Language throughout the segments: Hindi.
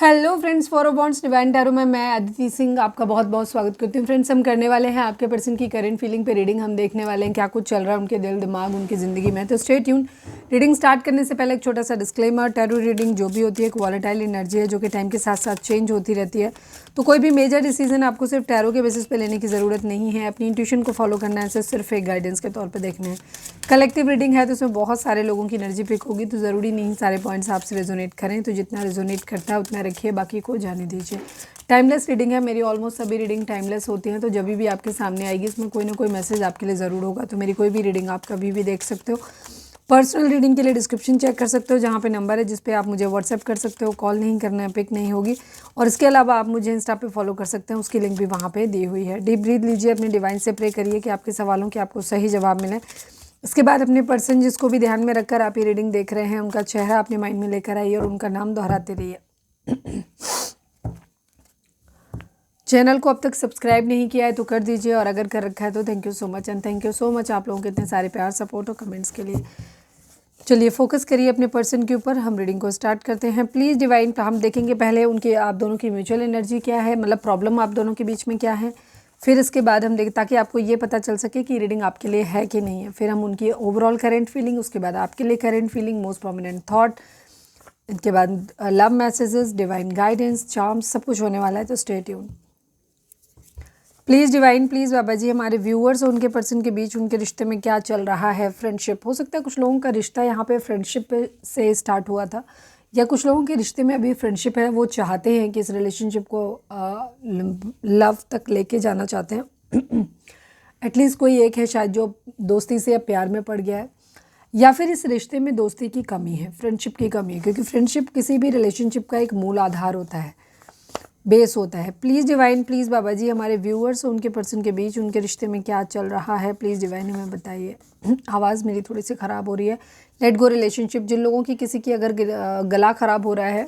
Hello friends, for bonds divine tarot में मैं अदिति सिंह आपका बहुत बहुत स्वागत करती हूँ। फ्रेंड्स, हम करने वाले हैं आपके पर्सन की करंट फीलिंग पे रीडिंग। हम देखने वाले हैं क्या कुछ चल रहा है उनके दिल दिमाग उनकी ज़िंदगी में। तो स्टे ट्यून। रीडिंग स्टार्ट करने से पहले एक छोटा सा डिस्क्लेमर, टैरो रीडिंग जो भी होती है एक वॉलेटाइल एनर्जी है जो कि टाइम के साथ साथ चेंज होती रहती है। तो कोई भी मेजर डिसीजन आपको सिर्फ टैरो के बेसिस पे लेने की ज़रूरत नहीं है। अपनी इंट्यूशन को फॉलो करना है, इसे सिर्फ एक गाइडेंस के तौर पर देखना है। कलेक्टिव रीडिंग है तो उसमें बहुत सारे लोगों की एनर्जी पिक होगी, तो ज़रूरी नहीं सारे पॉइंट्स आपसे रेजोनेट करें। तो जितना रेजोनेट करता है उतना रखिए, बाकी को जाने दीजिए। टाइमलेस रीडिंग है, मेरी ऑलमोस्ट सभी रीडिंग टाइमलेस होती हैं। तो जब भी आपके सामने आएगी इसमें कोई ना कोई मैसेज आपके लिए ज़रूर होगा। तो मेरी कोई भी रीडिंग आप कभी भी देख सकते हो। पर्सनल रीडिंग के लिए डिस्क्रिप्शन चेक कर सकते हो, जहाँ पे नंबर है जिस पे आप मुझे व्हाट्सएप कर सकते हो। कॉल नहीं करना है, पिक नहीं होगी। और इसके अलावा आप मुझे इंस्टा पे फॉलो कर सकते हैं, उसकी लिंक भी वहाँ पे दी हुई है। डीप ब्रीथ लीजिए, अपने डिवाइन से प्रे करिए कि आपके सवालों के आपको सही जवाब मिले। इसके बाद अपने पर्सन जिसको भी ध्यान में रखकर आप ये रीडिंग देख रहे हैं उनका चेहरा अपने माइंड में लेकर आइए और उनका नाम दोहराते रहिए। चैनल को अब तक सब्सक्राइब नहीं किया है तो कर दीजिए, और अगर कर रखा है तो thank you so much. And thank you so much आप लोगों के इतने सारे प्यार, सपोर्ट और कमेंट्स के लिए। चलिए फोकस करिए अपने पर्सन के ऊपर, हम रीडिंग को स्टार्ट करते हैं। प्लीज़ डिवाइन, हम देखेंगे पहले उनके आप दोनों की म्यूचुअल एनर्जी क्या है, मतलब प्रॉब्लम आप दोनों के बीच में क्या है। फिर इसके बाद हम देखें ताकि आपको ये पता चल सके कि रीडिंग आपके लिए है कि नहीं है। फिर हम उनकी ओवरऑल करेंट फीलिंग, उसके बाद आपके लिए current feeling, most prominent thought, इनके बाद love messages, divine guidance, charms, सब कुछ होने वाला है। तो stay tune. Please divine, please बाबा जी, हमारे व्यूअर्स और उनके पर्सन के बीच उनके रिश्ते में क्या चल रहा है। फ्रेंडशिप हो सकता है, कुछ लोगों का रिश्ता यहाँ पे फ्रेंडशिप से स्टार्ट हुआ था, या कुछ लोगों के रिश्ते में अभी फ्रेंडशिप है, वो चाहते हैं कि इस रिलेशनशिप को लव तक लेके जाना चाहते हैं। एटलीस्ट कोई एक है शायद जो दोस्ती से या प्यार में पड़ गया है, या फिर इस रिश्ते में दोस्ती की कमी है, फ्रेंडशिप की कमी है, क्योंकि फ्रेंडशिप किसी भी रिलेशनशिप का एक मूल आधार होता है, बेस होता है। प्लीज़ डिवाइन, प्लीज़ बाबा जी, हमारे व्यूअर्स और उनके पर्सन के बीच उनके रिश्ते में क्या चल रहा है, प्लीज़ डिवाइन हमें बताइए। आवाज़ मेरी थोड़ी सी ख़राब हो रही है। लेट गो रिलेशनशिप, जिन लोगों की किसी की अगर गला ख़राब हो रहा है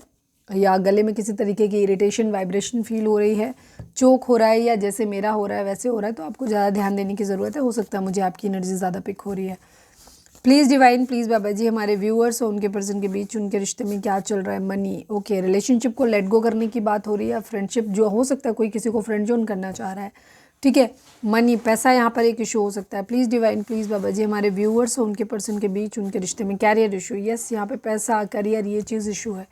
या गले में किसी तरीके की इरिटेशन वाइब्रेशन फील हो रही है, चोक हो रहा है, या जैसे मेरा हो रहा है वैसे हो रहा है, तो आपको ज़्यादा ध्यान देने की ज़रूरत है। हो सकता है मुझे आपकी एनर्जी ज़्यादा पिक हो रही है। प्लीज़ डिवाइन, प्लीज़ बाबा जी, हमारे व्यूअर्स और उनके पर्सन के बीच उनके रिश्ते में क्या चल रहा है। मनी, ओके, रिलेशनशिप को लेट गो करने की बात हो रही है। फ्रेंडशिप जो हो सकता है कोई किसी को फ्रेंड जोन करना चाह रहा है, ठीक है। मनी, पैसा यहाँ पर एक इशू हो सकता है। प्लीज़ डिवाइन, प्लीज़ बाबा जी, हमारे व्यूअर्स और उनके पर्सन के बीच उनके रिश्ते में कैरियर इशू, यस यहाँ पे पैसा करियर ये चीज़ इशू है।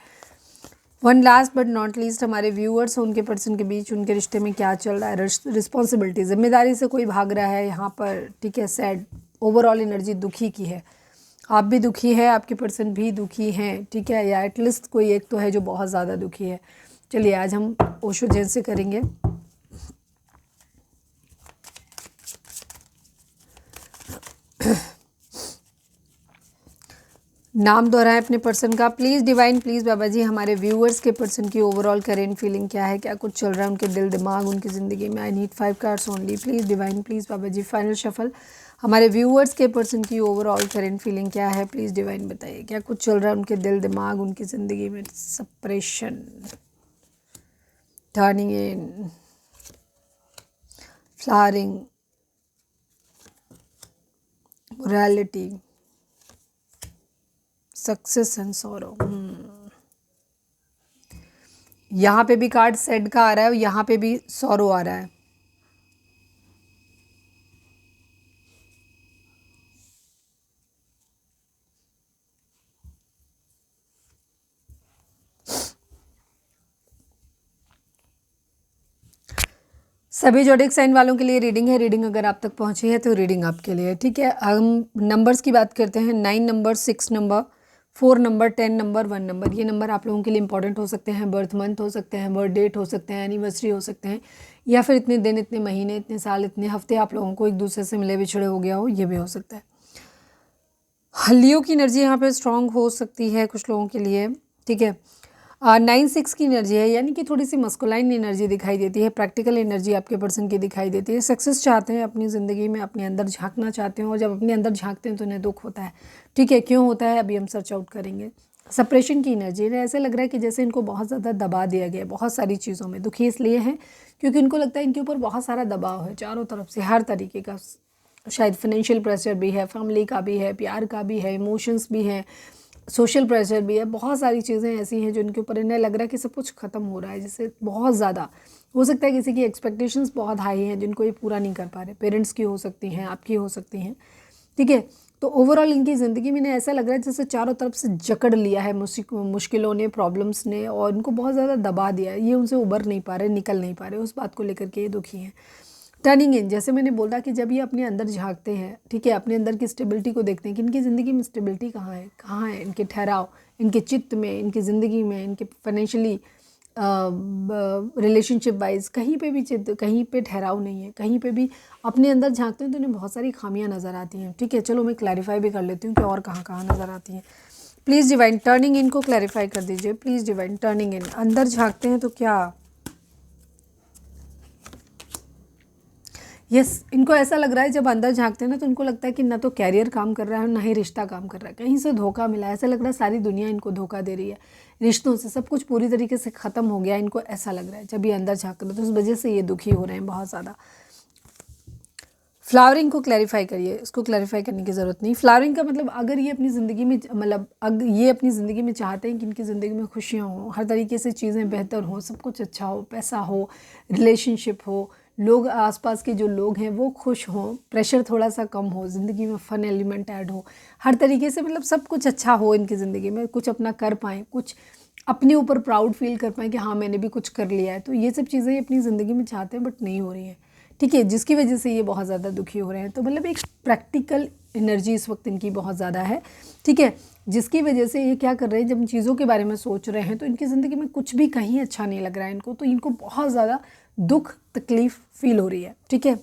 One last but not least, हमारे व्यूअर्स और उनके पर्सन के बीच उनके रिश्ते में क्या चल रहा है। रिस्पॉन्सिबिलिटी, जिम्मेदारी से कोई भाग रहा है यहाँ पर, ठीक है। सैड, ओवरऑल एनर्जी दुखी की है, आप भी दुखी है, आपके पर्सन भी दुखी हैं, ठीक है, या एटलीस्ट कोई एक तो है जो बहुत ज़्यादा दुखी है। चलिए आज हम ओशो जैन से करेंगे। नाम दोहराएं अपने पर्सन का। प्लीज़ डिवाइन, प्लीज़ बाबा जी, हमारे व्यूअर्स के पर्सन की ओवरऑल करेंट फीलिंग क्या है, क्या कुछ चल रहा है उनके दिल दिमाग उनकी ज़िंदगी में। I need 5 cards only. Please divine, please Baba ji, final shuffle. हमारे व्यूअर्स के पर्सन की ओवरऑल करेंट फीलिंग क्या है, प्लीज़ डिवाइन बताइए, क्या कुछ चल रहा है उनके दिल दिमाग उनकी ज़िंदगी में। Suppression, turning in, flowering, morality, success and sorrow. यहाँ पे भी कार्ड सेड का आ रहा है और यहाँ पे भी सॉरो आ रहा है। सभी जोडिक साइन वालों के लिए रीडिंग है। रीडिंग अगर आप तक पहुँची है तो रीडिंग आपके लिए, ठीक है। हम नंबर्स की बात करते हैं। 9 number, 6 number, 4 number, 10 number, 1 number. ये नंबर आप लोगों के लिए इंपॉर्टेंट हो सकते हैं। बर्थ मंथ हो सकते हैं, बर्थ डेट हो सकते हैं, एनिवर्सरी हो सकते हैं, या फिर इतने दिन, इतने महीने, इतने साल, इतने हफ्ते आप लोगों को एक दूसरे से मिले बिछड़े हो गया हो, ये भी हो सकता है। लियो की एनर्जी यहाँ पे स्ट्रांग हो सकती है कुछ लोगों के लिए, ठीक है। 9-6 की एनर्जी है, यानी कि थोड़ी सी मस्कुलाइन एनर्जी दिखाई देती है। प्रैक्टिकल एनर्जी आपके पर्सन की दिखाई देती है। सक्सेस चाहते हैं अपनी ज़िंदगी में, अपने अंदर झांकना चाहते हैं, और जब अपने अंदर झांकते हैं तो उन्हें दुख होता है, ठीक है। क्यों होता है अभी हम सर्च आउट करेंगे। सेपरेशन की एनर्जी है, ऐसे लग रहा है कि जैसे इनको बहुत ज़्यादा दबा दिया गया है बहुत सारी चीज़ों में। दुखी इसलिए हैं क्योंकि इनको लगता है इनके ऊपर बहुत सारा दबाव है चारों तरफ से, हर तरीके का। शायद फाइनेंशियल प्रेशर भी है, फैमिली का भी है, प्यार का भी है, इमोशंस भी हैं, सोशल प्रेशर भी है, बहुत सारी चीज़ें ऐसी हैं जो इनके ऊपर इन्हें लग रहा है कि सब कुछ ख़त्म हो रहा है, जिससे बहुत ज़्यादा हो सकता है किसी की एक्सपेक्टेशंस बहुत हाई हैं जिनको ये पूरा नहीं कर पा रहे, पेरेंट्स की हो सकती हैं, आपकी हो सकती हैं, ठीक है। तो ओवरऑल इनकी ज़िंदगी में इन्हें ऐसा लग रहा है जैसे चारों तरफ से जकड़ लिया है मुश्किलों ने, प्रॉब्लम्स ने, और इनको बहुत ज़्यादा दबा दिया है। ये उनसे उबर नहीं पा रहे, निकल नहीं पा रहे, उस बात को लेकर के ये दुखी हैं। टर्निंग इन, जैसे मैंने बोला कि जब ये अपने अंदर झांकते हैं, ठीक है, अपने अंदर की स्टेबिलिटी को देखते हैं कि इनकी ज़िंदगी में स्टेबिलिटी कहाँ है इनके ठहराव, इनके चित्त में, इनकी ज़िंदगी में, इनके फाइनेंशियली, रिलेशनशिप वाइज, कहीं पे भी चित्त, कहीं पे ठहराव नहीं है, कहीं पे भी अपने अंदर झांकते हैं तो इन्हें बहुत सारी खामियां नज़र आती हैं, ठीक है। चलो मैं क्लैरिफाई भी कर लेती हूँ कि और कहाँ कहाँ नज़र आती हैं। प्लीज़ डिवाइन टर्निंग इन को क्लैरिफाई कर दीजिए, प्लीज़ डिवाइन टर्निंग इन। अंदर झांकते हैं तो क्या, यस, इनको ऐसा लग रहा है जब अंदर झांकते हैं ना तो इनको लगता है कि ना तो कैरियर काम कर रहा है और ना ही रिश्ता काम कर रहा है, कहीं से धोखा मिला है। ऐसा लग रहा है सारी दुनिया इनको धोखा दे रही है, रिश्तों से सब कुछ पूरी तरीके से ख़त्म हो गया, इनको ऐसा लग रहा है जब ये अंदर झांक रहे हैं, तो उस वजह से ये दुखी हो रहे हैं बहुत ज़्यादा। फ्लावरिंग को क्लैरिफाई करिए, इसको क्लैरिफाई करने की ज़रूरत नहीं। फ्लावरिंग का मतलब अगर ये अपनी ज़िंदगी में, मतलब अगर ये अपनी ज़िंदगी में चाहते हैं कि इनकी ज़िंदगी में खुशियाँ हों, हर तरीके से चीज़ें बेहतर हों, सब कुछ अच्छा हो, पैसा हो, रिलेशनशिप हो, लोग आसपास के जो लोग हैं वो खुश हों, प्रेशर थोड़ा सा कम हो, ज़िंदगी में फ़न एलिमेंट ऐड हो, हर तरीके से मतलब सब कुछ अच्छा हो इनकी ज़िंदगी में, कुछ अपना कर पाएँ, कुछ अपने ऊपर प्राउड फील कर पाएँ कि हाँ मैंने भी कुछ कर लिया है, तो ये सब चीज़ें अपनी ज़िंदगी में चाहते हैं बट नहीं हो रही हैं, ठीक है, जिसकी वजह से ये बहुत ज़्यादा दुखी हो रहे हैं। तो मतलब एक प्रैक्टिकल एनर्जी इस वक्त इनकी बहुत ज़्यादा है, ठीक है, जिसकी वजह से ये क्या कर रहे हैं, जब इन चीज़ों के बारे में सोच रहे हैं तो इनकी ज़िंदगी में कुछ भी कहीं अच्छा नहीं लग रहा है इनको, तो इनको बहुत ज़्यादा दुख तकलीफ़ फील हो रही है, ठीक है।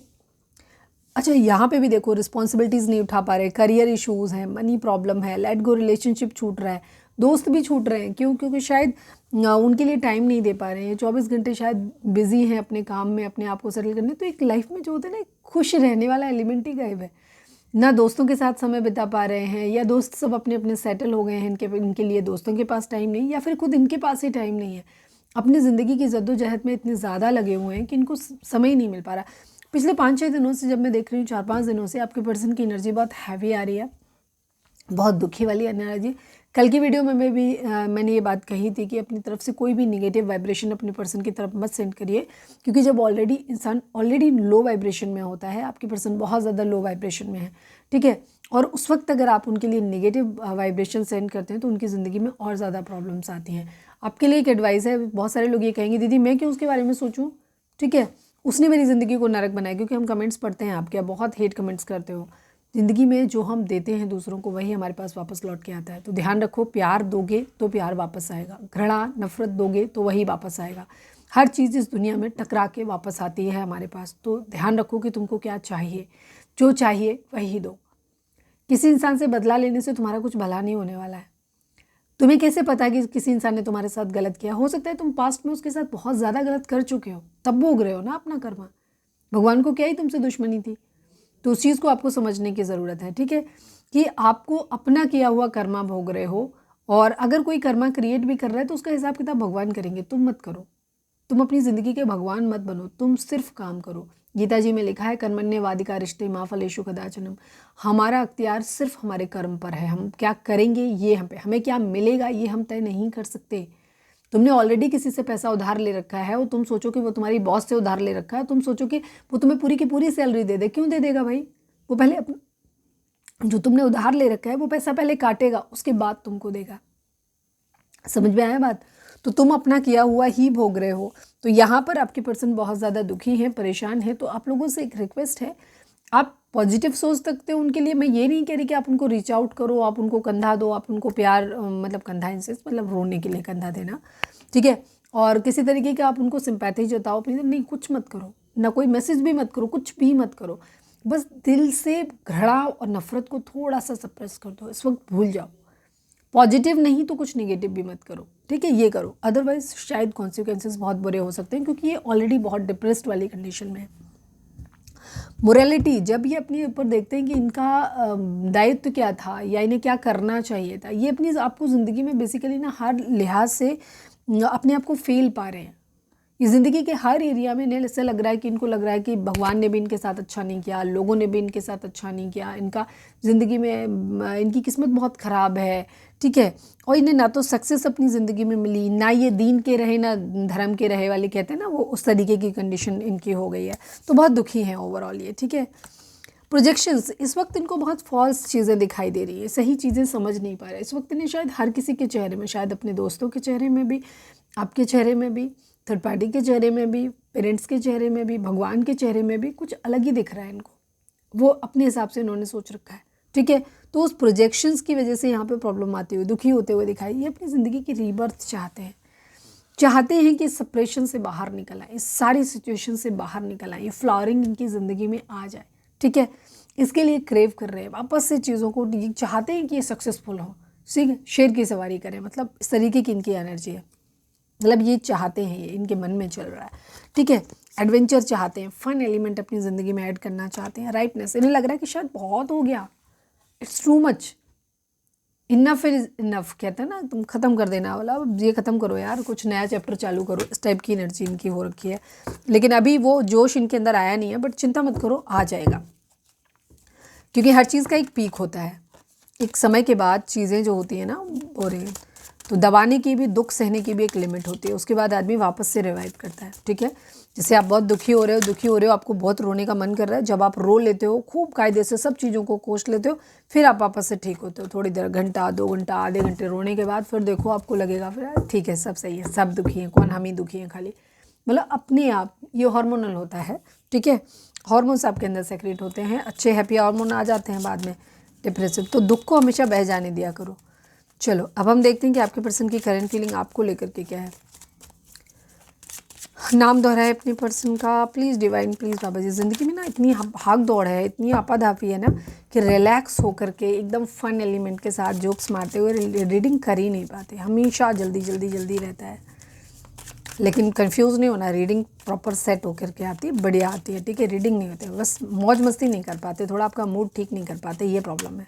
अच्छा, यहाँ पे भी देखो रिस्पॉन्सिबिलिटीज़ नहीं उठा पा रहे, करियर इश्यूज़ हैं, मनी प्रॉब्लम है, लेट गो रिलेशनशिप छूट रहा है, दोस्त भी छूट रहे हैं, क्यों, क्योंकि शायद उनके लिए टाइम नहीं दे पा रहे हैं, 24 घंटे शायद बिजी हैं अपने काम में, अपने आप को सेटल करने। तो एक लाइफ में जो होता है ना, खुश रहने वाला एलिमेंट ही गायब है, ना दोस्तों के साथ समय बिता पा रहे हैं, या दोस्त सब अपने अपने सेटल हो गए हैं, इनके लिए दोस्तों के पास टाइम नहीं, या फिर खुद इनके पास ही टाइम नहीं है, अपनी ज़िंदगी की जद्दोजहद में इतने ज़्यादा लगे हुए हैं कि इनको समय ही नहीं मिल पा रहा। पिछले 5-6 दिनों से जब मैं देख रही हूँ, 4-5 दिनों से आपके पर्सन की एनर्जी बहुत हैवी आ रही है, बहुत दुखी वाली एनर्जी। कल की वीडियो में मैंने ये बात कही थी कि अपनी तरफ से कोई भी नेगेटिव वाइब्रेशन अपने पर्सन की तरफ मत सेंड करिए, क्योंकि जब इंसान ऑलरेडी लो वाइब्रेशन में होता है, आपकी पर्सन बहुत ज़्यादा लो वाइब्रेशन में है, ठीक है, और उस वक्त अगर आप उनके लिए नेगेटिव वाइब्रेशन सेंड करते हैं तो उनकी ज़िंदगी में और ज़्यादा प्रॉब्लम्स आती हैं। आपके लिए एक एडवाइस है, बहुत सारे लोग ये कहेंगे दीदी मैं क्यों उसके बारे में सोचूं, ठीक है, उसने मेरी ज़िंदगी को नरक बनाया, क्योंकि हम कमेंट्स पढ़ते हैं आपके, बहुत हेट कमेंट्स करते हो। ज़िंदगी में जो हम देते हैं दूसरों को वही हमारे पास वापस लौट के आता है, तो ध्यान रखो, प्यार दोगे तो प्यार वापस आएगा, घृणा नफरत दोगे तो वही वापस आएगा। हर चीज़ इस दुनिया में टकरा के वापस आती है हमारे पास, तो ध्यान रखो कि तुमको क्या चाहिए, जो चाहिए वही दो। किसी इंसान से बदला लेने से तुम्हारा कुछ भला नहीं होने वाला है। तुम्हें कैसे पता है कि किसी इंसान ने तुम्हारे साथ गलत किया, हो सकता है तुम पास्ट में उसके साथ बहुत ज़्यादा गलत कर चुके हो, तब भोग रहे हो ना अपना कर्मा। भगवान को क्या ही तुमसे दुश्मनी थी, तो उस चीज़ को आपको समझने की ज़रूरत है, ठीक है, कि आपको अपना किया हुआ कर्मा भोग रहे हो, और अगर कोई कर्मा क्रिएट भी कर रहा है तो उसका हिसाब किताब भगवान करेंगे, तुम मत करो। तुम अपनी ज़िंदगी के भगवान मत बनो, तुम सिर्फ काम करो। गीता जी में लिखा है कर्मण्येवाधिकार रिष्टे माँ फलेषु कदाचनम, हमारा अख्तियार सिर्फ हमारे कर्म पर है, हम क्या करेंगे ये हम पे, हमें क्या मिलेगा ये हम तय नहीं कर सकते। तुमने ऑलरेडी किसी से पैसा उधार ले रखा है और तुम सोचो कि वो तुम्हारी बॉस से उधार ले रखा है, तुम सोचो कि वो तुम्हें पूरी की पूरी सैलरी दे दे, क्यों दे देगा भाई, वो पहले जो तुमने उधार ले रखा है वो पैसा पहले काटेगा, उसके बाद तुमको देगा। समझ में आया बात, तो तुम अपना किया हुआ ही भोग रहे हो। तो यहाँ पर आपके पर्सन बहुत ज़्यादा दुखी हैं, परेशान हैं, तो आप लोगों से एक रिक्वेस्ट है, आप पॉजिटिव सोच सकते हो उनके लिए। मैं ये नहीं कह रही कि आप उनको रीच आउट करो, आप उनको कंधा दो, आप उनको प्यार, मतलब कंधा इंसेस मतलब रोने के लिए कंधा देना, ठीक है, और किसी तरीके का आप उनको सिंपैथी जताओ अपनी, नहीं कुछ मत करो, ना कोई मैसेज भी मत करो, कुछ भी मत करो, बस दिल से घृणा और नफरत को थोड़ा सा सप्रेस कर दो, इस वक्त भूल जाओ। पॉजिटिव नहीं तो कुछ नेगेटिव भी मत करो, ठीक है, ये करो, अदरवाइज शायद कॉन्सिक्वेंसेस बहुत बुरे हो सकते हैं, क्योंकि ये ऑलरेडी बहुत डिप्रेस्ड वाली कंडीशन में है। मोरालिटी, जब ये अपने ऊपर देखते हैं कि इनका दायित्व क्या था या इन्हें क्या करना चाहिए था, ये अपनी आपको ज़िंदगी में बेसिकली ना हर लिहाज से अपने आप को फेल पा रहे हैं, ये ज़िंदगी के हर एरिया में इन्हें ऐसा लग रहा है कि इनको लग रहा है कि भगवान ने भी इनके साथ अच्छा नहीं किया, लोगों ने भी इनके साथ अच्छा नहीं किया, इनका ज़िंदगी में इनकी किस्मत बहुत ख़राब है, ठीक है। और इन्हें ना तो सक्सेस अपनी ज़िंदगी में मिली, ना ये दीन के रहे ना धर्म के रहे वाले कहते हैं ना, वो उस तरीके की कंडीशन इनकी हो गई है। तो बहुत दुखी हैं ओवरऑल ये, ठीक है। प्रोजेक्शंस, इस वक्त इनको बहुत फॉल्स चीज़ें दिखाई दे रही है, सही चीज़ें समझ नहीं पा रहे इस वक्त इन्हें, शायद हर किसी के चेहरे में, शायद अपने दोस्तों के चेहरे में भी, आपके चेहरे में भी, थर्ड पार्टी के चेहरे में भी, पेरेंट्स के चेहरे में भी, भगवान के चेहरे में भी कुछ अलग ही दिख रहा है इनको। वो अपने हिसाब से इन्होंने सोच रखा है, ठीक है। तो उस प्रोजेक्शंस की वजह से यहाँ पे प्रॉब्लम आती हुई, दुखी होते हुए दिखाई। ये अपनी ज़िंदगी की रीबर्थ चाहते हैं कि इस सेपरेशन से बाहर निकल आए, इस सारी सिचुएशन से बाहर निकल आए, ये फ्लावरिंग इनकी ज़िंदगी में आ जाए, ठीक है। इसके लिए क्रेव कर रहे हैं वापस से चीज़ों को, चाहते हैं कि ये सक्सेसफुल हो, ठीक है, शेर की सवारी करें, मतलब इस तरीके की इनकी एनर्जी है, मतलब ये चाहते हैं, ये इनके मन में चल रहा है, ठीक है। एडवेंचर चाहते हैं, फन एलिमेंट अपनी ज़िंदगी में ऐड करना चाहते हैं, राइटनेस, इन्हें लग रहा है कि शायद बहुत हो गया, it's too much, enough is enough, कहते हैं ना, तुम ख़त्म कर देना वाला, अब ये ख़त्म करो यार, कुछ नया चैप्टर चालू करो, इस टाइप की एनर्जी इनकी हो रखी है। लेकिन अभी वो जोश इनके अंदर आया नहीं है, बट चिंता मत करो, आ जाएगा, क्योंकि हर चीज़ का एक पीक होता है, एक समय के बाद चीज़ें जो होती हैं ना हो रही हैं, तो दबाने की भी, दुख सहने की भी एक लिमिट होती है, उसके बाद आदमी वापस से रिवाइव करता है, ठीक है। जैसे आप बहुत दुखी हो रहे हो, आपको बहुत रोने का मन कर रहा है, जब आप रो लेते हो, खूब कायदे से सब चीज़ों को कोस लेते हो, फिर आप वापस से ठीक होते हो, थोड़ी देर, घंटा 2 घंटा आधे घंटे रोने के बाद फिर देखो आपको लगेगा फिर ठीक है, सब सही है, सब दुखी हैं, कौन हम ही दुखी हैं खाली, मतलब अपने आप ये हार्मोनल होता है, ठीक है। हार्मोन्स आपके अंदर सेक्रेट होते हैं, अच्छे हैप्पी हार्मोन आ जाते हैं बाद में, डिप्रेसिव, तो दुख को हमेशा बह जाने दिया करो। चलो अब हम देखते हैं कि आपके पर्सन की करंट फीलिंग आपको लेकर के क्या है। नाम दोहराए अपने पर्सन का, प्लीज़ डिवाइन, प्लीज़ बाबा जी। ज़िंदगी में ना इतनी भाग दौड़ है, इतनी आपाधापी है ना, कि रिलैक्स होकर के एकदम फन एलिमेंट के साथ जोक्स मारते हुए रीडिंग कर ही नहीं पाते, हमेशा जल्दी जल्दी जल्दी रहता है। लेकिन कंफ्यूज नहीं होना, रीडिंग प्रॉपर सेट होकर के आती है, बढ़िया आती है, ठीक है। रीडिंग नहीं होती, बस मौज मस्ती नहीं कर पाते, थोड़ा आपका मूड ठीक नहीं कर पाते, ये प्रॉब्लम है।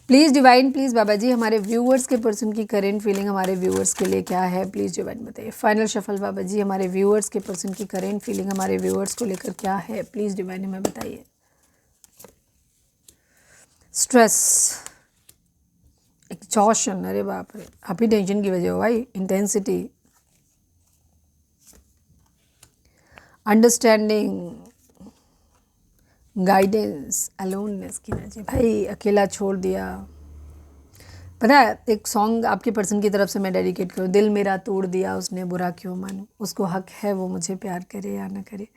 प्लीज़ डिवाइन, प्लीज़ बाबा जी, हमारे व्यूअर्स के पर्सन की करेंट फीलिंग हमारे व्यूअर्स के लिए क्या है, प्लीज़ डिवाइन बताइए। फाइनल शफल बाबा जी, हमारे व्यूअर्स के पर्सन की करेंट फीलिंग हमारे व्यूअर्स को लेकर क्या है, प्लीज़ डिवाइन हमें बताइए। स्ट्रेस, एक्सॉशन, अरे बाप रे, आप ही टेंशन की वजह हो भाई, इंटेंसिटी, अंडरस्टैंडिंग, गाइडेंस, अलोननेस की एनर्जी, भाई अकेला छोड़ दिया। पता है, एक सॉन्ग आपके पर्सन की तरफ से मैं डेडिकेट करूँ, दिल मेरा तोड़ दिया उसने, बुरा क्यों मानूं, उसको हक है वो मुझे प्यार करे या ना करे।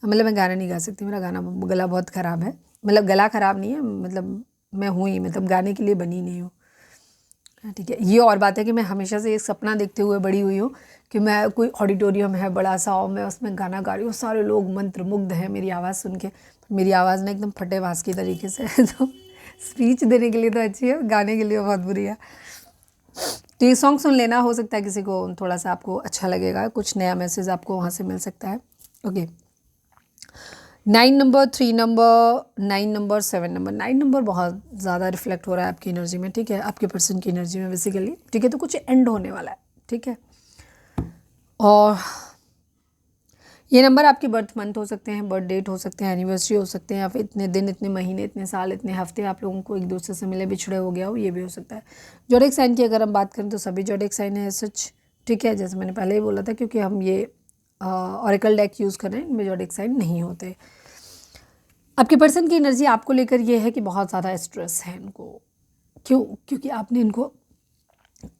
मतलब मैं गाना नहीं गा सकती, मेरा गला बहुत ख़राब है, मतलब गला ख़राब नहीं है, मतलब मैं हूँ ही, मतलब गाने के लिए बनी नहीं हूँ, ठीक है। ये और बात है कि मैं हमेशा से एक सपना देखते हुए बड़ी हुई हूँ कि मैं, कोई ऑडिटोरियम है बड़ा सा और मैं उसमें गाना गा रही हूँ, सारे लोग मंत्रमुग्ध हैं मेरी आवाज़ सुन के, मेरी आवाज़ ना एकदम फटेबाज की तरीके से तो स्पीच देने के लिए तो अच्छी है, गाने के लिए बहुत बुरी है। तो ये सॉन्ग सुन लेना, हो सकता है किसी को थोड़ा सा आपको अच्छा लगेगा, कुछ नया मैसेज आपको वहाँ से मिल सकता है। Okay, 9 number, 3 number, 9 number, 7 number, 9 number बहुत ज़्यादा रिफ्लेक्ट हो रहा है आपकी एनर्जी में, ठीक है, आपके पर्सन की एनर्जी में बेसिकली, ठीक है। तो कुछ एंड होने वाला है, ठीक है। और ये नंबर आपके बर्थ मंथ हो सकते हैं, बर्थ डेट हो सकते हैं, एनिवर्सरी हो सकते हैं, या फिर इतने दिन, इतने महीने, इतने साल, इतने हफ्ते आप लोगों को एक दूसरे से मिले बिछड़े हो गया हो, ये भी हो सकता है। जोडिक साइन की अगर हम बात करें तो सभी जोडिक साइन है सच, ठीक है, जैसे मैंने पहले ही बोला था, क्योंकि हम ये ऑरेकल डेक यूज़ कर रहे हैं, इनमें जोडिक साइन नहीं होते। आपके पर्सन की एनर्जी आपको लेकर ये है कि बहुत ज़्यादा स्ट्रेस है इनको, क्यों, क्योंकि आपने इनको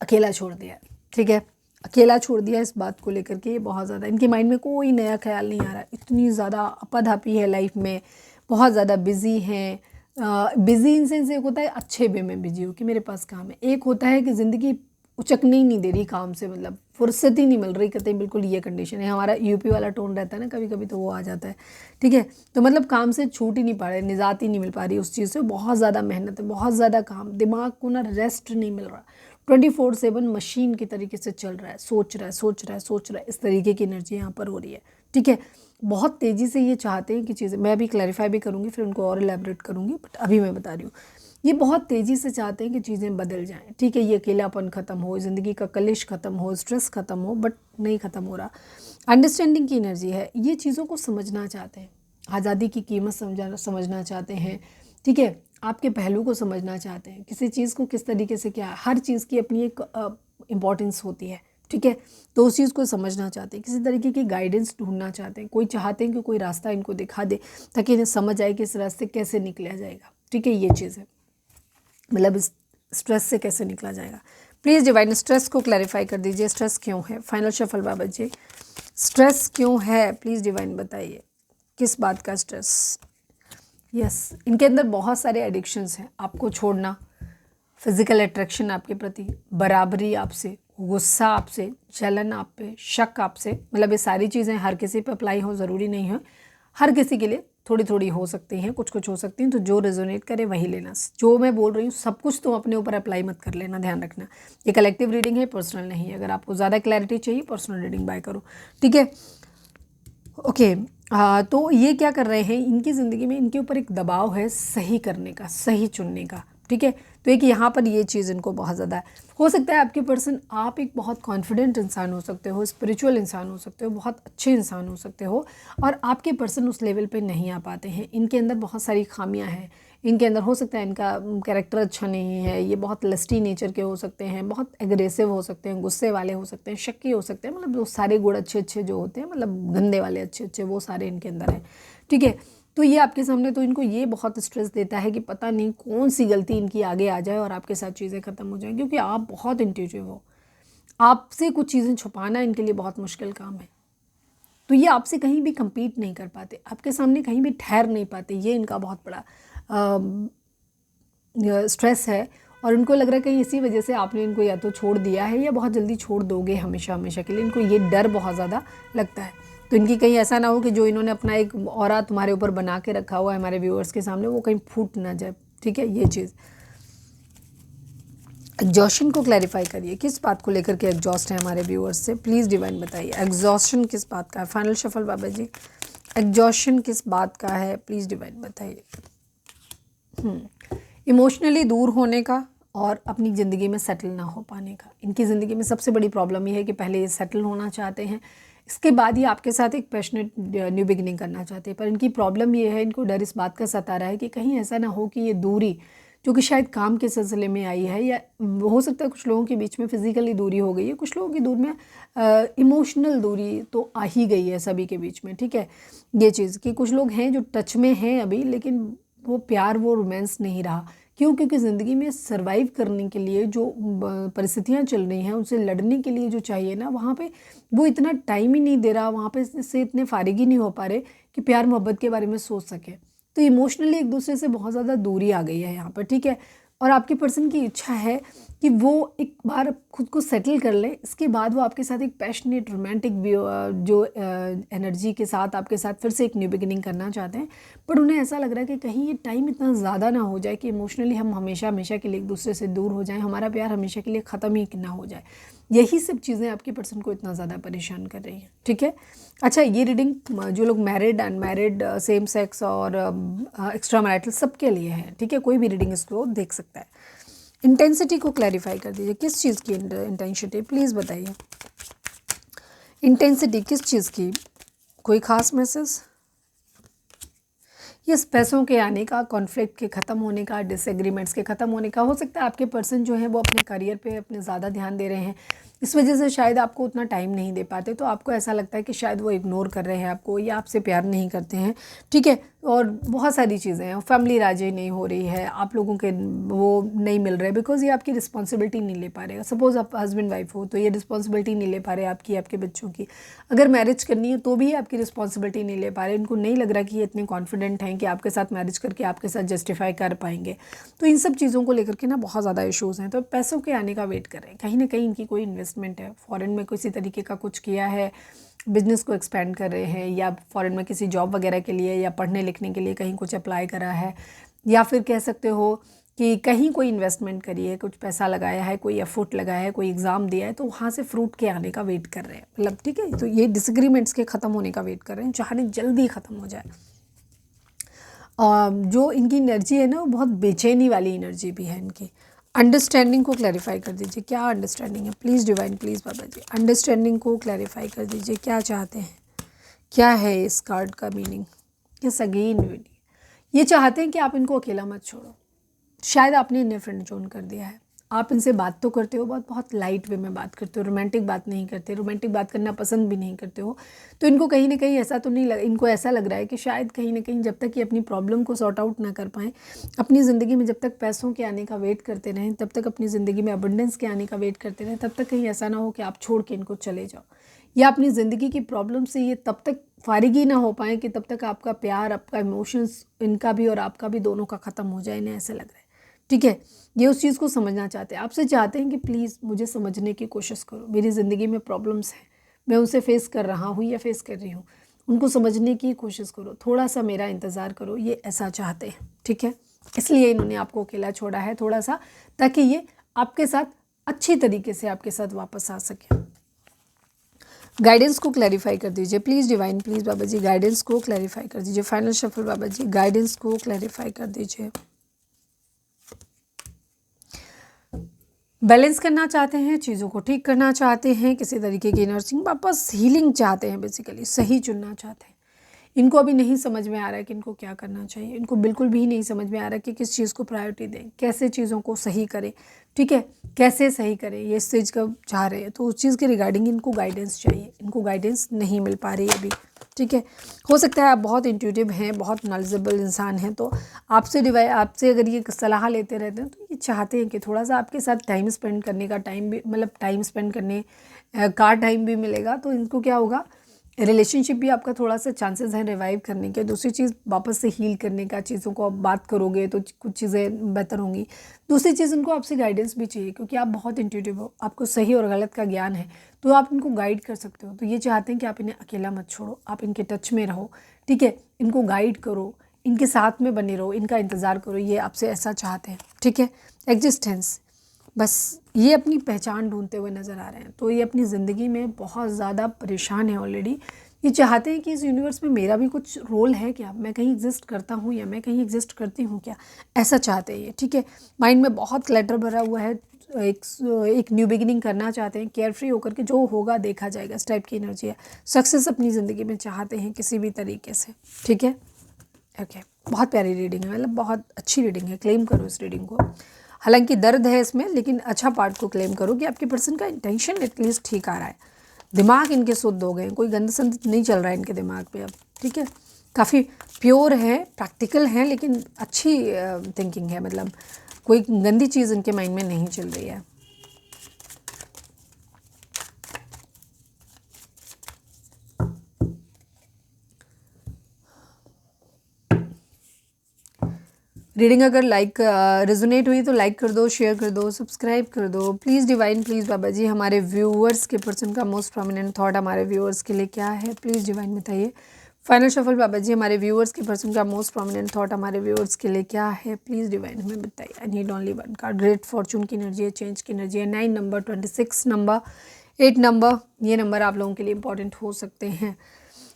अकेला छोड़ दिया, ठीक है, अकेला छोड़ दिया, इस बात को लेकर के ये बहुत ज़्यादा, इनके माइंड में कोई नया ख्याल नहीं आ रहा, इतनी ज़्यादा अपाधापी है लाइफ में, बहुत ज़्यादा बिज़ी हैं। बिज़ी इन सेंस एक होता है अच्छे वे में बिजी हो कि मेरे पास काम है, एक होता है कि ज़िंदगी उचकने ही नहीं दे रही काम से, मतलब फुर्सत ही नहीं मिल रही, कहते बिल्कुल ये कंडीशन है। हमारा यूपी वाला टोन रहता है ना कभी कभी, तो वो आ जाता है, ठीक है। तो मतलब काम से छूट ही नहीं पा रहे, निजात ही नहीं मिल पा रही उस चीज़ से, बहुत ज़्यादा मेहनत है, बहुत ज़्यादा काम, दिमाग को ना रेस्ट नहीं मिल रहा, 24/7 मशीन की तरीके से चल रहा है, सोच रहा है, सोच रहा है, सोच रहा है, इस तरीके की एनर्जी यहाँ पर हो रही है, ठीक है। बहुत तेज़ी से ये चाहते हैं कि चीज़ें, मैं अभी क्लैरिफाई भी करूँगी, फिर उनको और एलैबोरेट करूँगी, बट अभी मैं बता रही हूँ, ये बहुत तेज़ी से चाहते हैं कि चीज़ें बदल जाएं, ठीक है, ये अकेलापन ख़त्म हो, ज़िंदगी का कलिश ख़त्म हो, स्ट्रेस ख़त्म हो, बट नहीं ख़त्म हो रहा। अंडरस्टैंडिंग की एनर्जी है, ये चीज़ों को समझना चाहते हैं, आज़ादी की कीमत समझना चाहते हैं, ठीक है, आपके पहलू को समझना चाहते हैं, किसी चीज़ को किस तरीके से क्या, हर चीज़ की अपनी एक इम्पॉर्टेंस होती है, ठीक है, तो उस चीज़ को समझना चाहते हैं, किसी तरीके की गाइडेंस ढूंढना चाहते हैं, कोई चाहते हैं कि कोई रास्ता इनको दिखा दे ताकि इन्हें समझ आए कि इस रास्ते कैसे निकला जाएगा, ठीक है, ये चीज़ है, मतलब इस स्ट्रेस से कैसे निकला जाएगा। प्लीज़ डिवाइन स्ट्रेस को क्लैरिफाई कर दीजिए, स्ट्रेस क्यों है। फाइनल शफल बाबा जी, स्ट्रेस क्यों है, प्लीज़ डिवाइन बताइए, किस बात का स्ट्रेस। यस, इनके अंदर बहुत सारे एडिक्शंस हैं, आपको छोड़ना, फिजिकल अट्रैक्शन आपके प्रति, बराबरी आपसे, गुस्सा आपसे, जलन आप पे, शक आपसे, मतलब ये सारी चीज़ें हर किसी पे अप्लाई हो ज़रूरी नहीं है, हर किसी के लिए थोड़ी थोड़ी हो सकती हैं, कुछ कुछ हो सकती हैं, तो जो रेजोनेट करे वही लेना। जो मैं बोल रही हूँ सब कुछ तो अपने ऊपर अप्लाई मत कर लेना, ध्यान रखना। ये कलेक्टिव रीडिंग है, पर्सनल नहीं है। अगर आपको ज़्यादा क्लैरिटी चाहिए पर्सनल रीडिंग बाय करो, ठीक है, ओके। तो ये क्या कर रहे हैं, इनकी ज़िंदगी में इनके ऊपर एक दबाव है सही करने का, सही चुनने का, ठीक है, तो एक यहाँ पर ये चीज़ इनको बहुत ज़्यादा है। हो सकता है आपके पर्सन, आप एक बहुत कॉन्फिडेंट इंसान हो सकते हो, स्पिरिचुअल इंसान हो सकते हो, बहुत अच्छे इंसान हो सकते हो, और आपके पर्सन उस लेवल पे नहीं आ पाते हैं। इनके अंदर बहुत सारी खामियां हैं, इनके अंदर हो सकता है इनका कैरेक्टर अच्छा नहीं है, ये बहुत लस्टी नेचर के हो सकते हैं, बहुत एग्रेसिव हो सकते हैं, गुस्से वाले हो सकते हैं, शक्की हो सकते हैं, मतलब वो सारे गुण अच्छे अच्छे जो होते हैं, मतलब गंदे वाले अच्छे अच्छे, वो सारे इनके अंदर हैं, ठीक है। तो ये आपके सामने, तो इनको ये बहुत स्ट्रेस देता है कि पता नहीं कौन सी गलती इनकी आगे आ जाए और आपके साथ चीज़ें ख़त्म हो जाएं, क्योंकि आप बहुत इंट्यूटिव हो, आपसे कुछ चीज़ें छुपाना इनके लिए बहुत मुश्किल काम है। तो ये आपसे कहीं भी compete नहीं कर पाते, आपके सामने कहीं भी ठहर नहीं पाते, ये इनका बहुत बड़ा स्ट्रेस है। और उनको लग रहा है कहीं इसी वजह से आपने इनको या तो छोड़ दिया है या बहुत जल्दी छोड़ दोगे हमेशा हमेशा के लिए, इनको ये डर बहुत ज़्यादा लगता है। तो इनकी कहीं ऐसा ना हो कि जो इन्होंने अपना एक ऑरा तुम्हारे ऊपर बना के रखा हुआ है हमारे व्यूअर्स के सामने, वो कहीं फूट ना जाए, ठीक है, ये चीज़। एग्जॉशन को क्लैरिफाई करिए, किस बात को लेकर के एग्जॉस्ट है हमारे व्यूअर्स से, प्लीज़ डिवाइन बताइए, एग्जॉशन किस बात का है। फाइनल शफल बाबा जी, एग्जॉशन किस बात का है, प्लीज़ डिवाइन बताइए। इमोशनली दूर होने का और अपनी ज़िंदगी में सेटल ना हो पाने का। इनकी ज़िंदगी में सबसे बड़ी प्रॉब्लम ये है कि पहले ये सेटल होना चाहते हैं, इसके बाद ये आपके साथ एक पैशनेट न्यू बिगिनिंग करना चाहते हैं, पर इनकी प्रॉब्लम ये है, इनको डर इस बात का सता रहा है कि कहीं ऐसा ना हो कि ये दूरी जो कि शायद काम के सिलसिले में आई है, या हो सकता है कुछ लोगों के बीच में फिज़िकली दूरी हो गई है, कुछ लोगों की दूर में इमोशनल दूरी तो आ ही गई है सभी के बीच में, ठीक है, ये चीज़ कि कुछ लोग हैं जो टच में हैं अभी, लेकिन वो प्यार, वो रोमांस नहीं रहा। क्यों? क्योंकि ज़िंदगी में सर्वाइव करने के लिए जो परिस्थितियाँ चल रही हैं, उनसे लड़ने के लिए जो चाहिए ना, वहाँ पे वो इतना टाइम ही नहीं दे रहा, वहाँ पे से इतने फारिग ही नहीं हो पा रहे कि प्यार मोहब्बत के बारे में सोच सके। तो इमोशनली एक दूसरे से बहुत ज़्यादा दूरी आ गई है यहाँ पर, ठीक है। और आपके पर्सन की इच्छा है कि वो एक बार खुद को सेटल कर ले, इसके बाद वो आपके साथ एक पैशनेट रोमांटिक जो एनर्जी के साथ आपके साथ फिर से एक न्यू बिगिनिंग करना चाहते हैं। पर उन्हें ऐसा लग रहा है कि कहीं ये टाइम इतना ज़्यादा ना हो जाए कि इमोशनली हम हमेशा हमेशा के लिए एक दूसरे से दूर हो जाएं, हमारा प्यार हमेशा के लिए ख़त्म ही ना हो जाए। यही सब चीज़ें आपके पर्सन को इतना ज़्यादा परेशान कर रही हैं, ठीक है। अच्छा, ये रीडिंग जो लोग मैरिड, अनमैरिड, सेम सेक्स और एक्स्ट्रा मैरिटल सबके लिए है, ठीक है, कोई भी रीडिंग इसको देख सकता है। इंटेंसिटी को क्लैरिफाई कर दीजिए, किस चीज़ की इंटेंसिटी, प्लीज़ बताइए। इंटेंसिटी किस चीज़ की, कोई ख़ास मैसेज? यस, पैसों के आने का, कॉन्फ्लिक्ट के ख़त्म होने का, डिसएग्रीमेंट्स के ख़त्म होने का। हो सकता है आपके पर्सन जो है वो अपने करियर पे अपने ज़्यादा ध्यान दे रहे हैं, इस वजह से शायद आपको उतना टाइम नहीं दे पाते, तो आपको ऐसा लगता है कि शायद वो इग्नोर कर रहे हैं आपको या आपसे प्यार नहीं करते हैं, ठीक है। और बहुत सारी चीज़ें हैं, फैमिली राजी नहीं हो रही है, आप लोगों के वो नहीं मिल रहे बिकॉज ये आपकी रिस्पॉन्सिबिलिटी नहीं ले पा रहे। सपोज़ आप हस्बैंड वाइफ हो तो ये रिस्पॉन्सिबिलिटी नहीं ले पा रहे आपकी, आपके बच्चों की। अगर मैरिज करनी है तो भी आपकी रिस्पॉन्सिबिलिटी नहीं ले पा रहे, इनको नहीं लग रहा कि ये इतने कॉन्फिडेंट हैं कि आपके साथ मैरिज करके आपके साथ जस्टिफाई कर पाएंगे। तो इन सब चीज़ों को लेकर के ना बहुत ज़्यादा इश्यूज़ हैं, तो पैसों के आने का वेट कर रहे हैं। कहीं ना कहीं इनकी कोई इन्वेस्टमेंट है, फॉरेन में किसी तरीके का कुछ किया है, बिज़नेस को एक्सपेंड कर रहे हैं, या फॉरेन में किसी जॉब वगैरह के लिए या पढ़ने लिखने के लिए कहीं कुछ अप्लाई करा है, या फिर कह सकते हो कि कहीं कोई इन्वेस्टमेंट करी है, कुछ पैसा लगाया है, कोई एफर्ट लगाया है, कोई एग्ज़ाम दिया है, तो वहाँ से फ्रूट के आने का वेट कर रहे हैं, मतलब ठीक है। तो ये डिसएग्रीमेंट्स के ख़त्म होने का वेट कर रहे हैं, चाहे जल्दी ख़त्म हो जाए। और जो इनकी एनर्जी है ना वो बहुत बेचैनी वाली एनर्जी भी है इनकी। अंडरस्टैंडिंग को क्लैरिफाई कर दीजिए, क्या अंडरस्टैंडिंग है please divine, please Baba ji understanding को क्लैरिफाई कर दीजिए, क्या चाहते हैं, क्या है इस कार्ड का मीनिंग। यस अगेन, ये चाहते हैं कि आप इनको अकेला मत छोड़ो। शायद आपने इन्हें फ्रेंड जोन कर दिया है। आप इनसे बात तो करते हो, बहुत बहुत लाइट वे में बात करते हो, रोमांटिक बात नहीं करते, रोमांटिक बात करना पसंद भी नहीं करते हो। तो इनको कहीं ना कहीं ऐसा तो नहीं इनको ऐसा लग रहा है कि शायद कहीं ना कहीं जब तक ये अपनी प्रॉब्लम को सॉर्ट आउट ना कर पाएँ, अपनी ज़िंदगी में जब तक पैसों के आने का वेट करते रहें, तब तक अपनी ज़िंदगी में अबंडेंस के आने का वेट करते रहें, तब तक कहीं ऐसा ना हो कि आप छोड़ के इनको चले जाओ, या अपनी ज़िंदगी की प्रॉब्लम से ये तब तक फारिग ही ना हो पाए कि तब तक आपका प्यार, आपका इमोशंस, इनका भी और आपका भी दोनों का ख़त्म हो जाए। इन्हें ऐसा लग रहा है, ठीक है, ये उस चीज़ को समझना चाहते हैं, आपसे चाहते हैं कि प्लीज़ मुझे समझने की कोशिश करो, मेरी ज़िंदगी में प्रॉब्लम्स हैं, मैं उनसे फेस कर रहा हूँ या फेस कर रही हूँ, उनको समझने की कोशिश करो, थोड़ा सा मेरा इंतज़ार करो, ये ऐसा चाहते हैं, ठीक है। इसलिए इन्होंने आपको अकेला छोड़ा है थोड़ा सा, ताकि ये आपके साथ अच्छी तरीके से आपके साथ वापस आ सके। गाइडेंस को क्लैरिफाई कर दीजिए please divine, please Baba ji guidance को क्लैरिफाई कर दीजिए। फाइनल शफल बाबा जी गाइडेंस को क्लैरिफाई कर दीजिए। बैलेंस करना चाहते हैं, चीज़ों को ठीक करना चाहते हैं, किसी तरीके की नर्सिंग वापस हीलिंग चाहते हैं, बेसिकली सही चुनना चाहते हैं। इनको अभी नहीं समझ में आ रहा है कि इनको क्या करना चाहिए, इनको बिल्कुल भी नहीं समझ में आ रहा है कि किस चीज़ को प्रायोरिटी दें, कैसे चीज़ों को सही करें, ठीक है, कैसे सही करें, ये इस चीज़ का चाह रहे हैं। तो उस चीज़ के रिगार्डिंग इनको गाइडेंस चाहिए, इनको गाइडेंस नहीं मिल पा रही है अभी, ठीक है। हो सकता है आप बहुत इंट्यूटिव हैं, बहुत नॉलेजेबल इंसान हैं, तो आपसे अगर ये सलाह लेते रहते हैं तो ये चाहते हैं कि थोड़ा सा आपके साथ टाइम स्पेंड करने का टाइम भी, मतलब टाइम स्पेंड करने का टाइम भी मिलेगा, तो इनको क्या होगा, रिलेशनशिप भी आपका थोड़ा सा चांसेस हैं रिवाइव करने के। दूसरी चीज़ वापस से हील करने का, चीज़ों को आप बात करोगे तो कुछ चीज़ें बेहतर होंगी। दूसरी चीज़ उनको आपसे गाइडेंस भी चाहिए, क्योंकि आप बहुत इंट्यूटिव हो, आपको सही और गलत का ज्ञान है, तो आप इनको गाइड कर सकते हो। तो ये चाहते हैं कि आप इन्हें अकेला मत छोड़ो, आप इनके टच में रहो, ठीक है, इनको गाइड करो, इनके साथ में बने रहो, इनका इंतज़ार करो, ये आपसे ऐसा चाहते हैं, ठीक है। एग्जिस्टेंस, बस ये अपनी पहचान ढूंढते हुए नज़र आ रहे हैं, तो ये अपनी ज़िंदगी में बहुत ज़्यादा परेशान है ऑलरेडी। ये चाहते हैं कि इस यूनिवर्स में मेरा भी कुछ रोल है क्या, मैं कहीं एग्जिस्ट करता हूँ या मैं कहीं एग्जिस्ट करती हूँ क्या, ऐसा चाहते हैं ये, ठीक है। माइंड में बहुत क्लटर भरा हुआ है, एक न्यू बिगिनिंग करना चाहते हैं, केयर फ्री होकर के जो होगा देखा जाएगा, इस टाइप की एनर्जी है। सक्सेस अपनी ज़िंदगी में चाहते हैं किसी भी तरीके से, ठीक है। ओके, बहुत प्यारी रीडिंग है, मतलब बहुत अच्छी रीडिंग है, क्लेम करो इस रीडिंग को। हालांकि दर्द है इसमें, लेकिन अच्छा पार्ट को क्लेम करो कि आपके पर्सन का इंटेंशन एटलीस्ट ठीक आ रहा है, दिमाग इनके शुद्ध हो गए, कोई गंद संद नहीं चल रहा है इनके दिमाग पे अब, ठीक है। काफ़ी प्योर है, प्रैक्टिकल है, लेकिन अच्छी थिंकिंग है, मतलब कोई गंदी चीज़ इनके माइंड में नहीं चल रही है। रीडिंग अगर लाइक रेजोनेट हुई तो लाइक कर दो, शेयर कर दो, सब्सक्राइब कर दो प्लीज़ डिवाइन, प्लीज़ बाबा जी। हमारे व्यूअर्स के पर्सन का मोस्ट प्रोमिनेंट थॉट हमारे व्यूअर्स के लिए क्या है, प्लीज़ डिवाइन बताइए। फाइनल शफल बाबा जी, हमारे व्यूअर्स के पर्सन का मोस्ट प्रोमिनेंट थॉट हमारे व्यूअर्स के लिए क्या है, प्लीज़ डिवाइन हमें बताइए। आई need only one card. Great Fortune की एनर्जी है, चेंज की एनर्जी है, 9 नंबर, 26 नंबर, 8 नंबर, ये नंबर आप लोगों के लिए इंपॉर्टेंट हो सकते हैं।